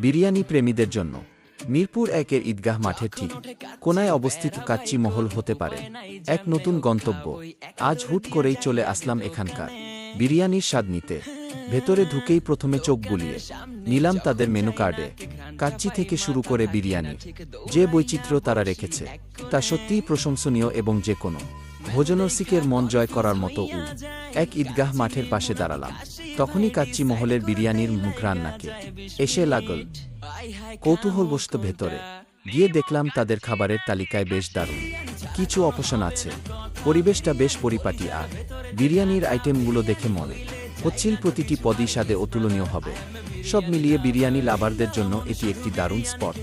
বিরিয়ানি প্রেমীদের জন্য মিরপুর একের ঈদগাহ মাঠের ঠিক কোনায় অবস্থিত কাচ্চি মহল হতে পারে এক নতুন গন্তব্য। আজ হুট করেই চলে আসলাম এখানকার বিরিয়ানির স্বাদ নিতে। ভেতরে ঢুকেই প্রথমে চোখ বুলিয়ে নিলাম তাদের মেনু কার্ডে। কাচ্চি থেকে শুরু করে বিরিয়ানি যে বৈচিত্র্য তারা রেখেছে তা সত্যিই প্রশংসনীয় এবং যে কোনো ভোজনরসিকের মন জয় করার মতো। এক ঈদগাহ মাঠের পাশে দাঁড়ালাম, তখনই কাচ্চি মহলের বিরিয়ানির মুঘ্রাণ নাকে এসে লাগল। কৌতূহলবশত ভেতরে গিয়ে দেখলাম তাদের খাবারের তালিকায় বেশ দারুণ কিছু অপশন আছে। পরিবেশটা বেশ পরিপাটি, আর বিরিয়ানির আইটেমগুলো দেখে মনে হচ্ছিল প্রতিটি পদই স্বাদে অতুলনীয় হবে। সব মিলিয়ে বিরিয়ানি লাভারদের জন্য এটি একটি দারুণ স্পট।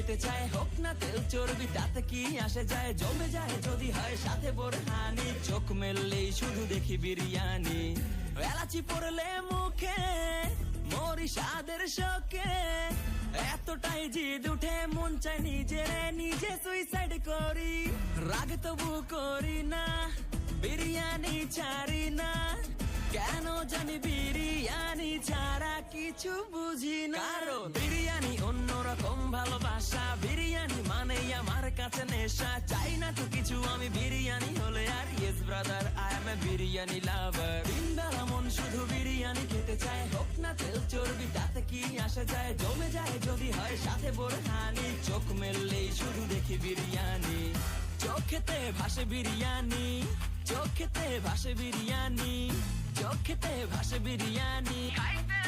চর্বি তাতে কি আসে যায়, জমে যায় যদি হয় সাথে বোরহানি, চোখ মেললেই শুধু দেখি বিরিয়ানি, এলাচি পড়লে মুখে মরি স্বাদের শোকে, এতটাই জিদ উঠে মন চায় নিজে সুইসাইড করি, রাগ তবু করি না, বিরিয়ানি ছাড়ি না, কেন জানি বিরিয়ানি ছাড়া কিছু বুঝি না, বিরিয়ানি অন্যরকম ভালোবাসা, বিরিয়ানি মানে আমার কাছে নেশা, চাই না তো কিছু আমি বিরিয়ানি হলে আর, yes brother I M A biryani লাভার, দিনবেলা মন শুধু বিরিয়ানি খেতে চায়, হোক না তেল চর্বি তাতে কি আসে যায়, জমে যায় যদি হয় সাথে বোরহানি, চোখ মেললেই শুধু দেখি বিরিয়ানি, চোখেতে ভাসে বিরিয়ানি, চোখেতে ভাসে বিরিয়ানি, চোখেতে ভাসে বিরিয়ানি, খাইতে